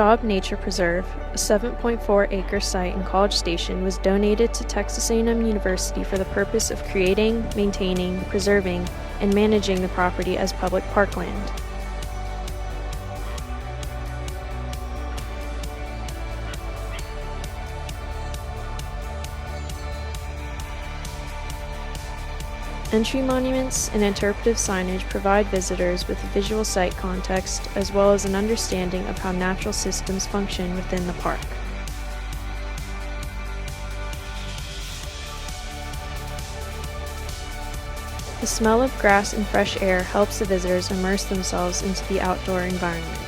Schob Nature Preserve, a 7.4-acre site in College Station, was donated to Texas A&M University for the purpose of creating, maintaining, preserving, and managing the property as public parkland. Entry monuments and interpretive signage provide visitors with visual site context as well as an understanding of how natural systems function within the park. The smell of grass and fresh air helps the visitors immerse themselves into the outdoor environment.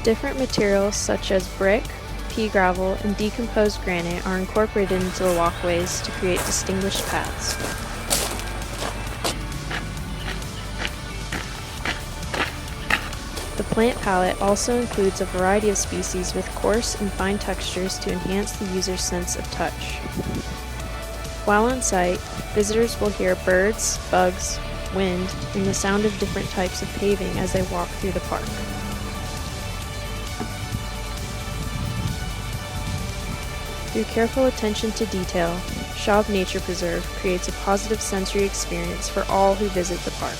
Different materials such as brick, pea gravel, and decomposed granite are incorporated into the walkways to create distinguished paths. The plant palette also includes a variety of species with coarse and fine textures to enhance the user's sense of touch. While on site, visitors will hear birds, bugs, wind, and the sound of different types of paving as they walk through the park. Through careful attention to detail, Schob Nature Preserve creates a positive sensory experience for all who visit the park.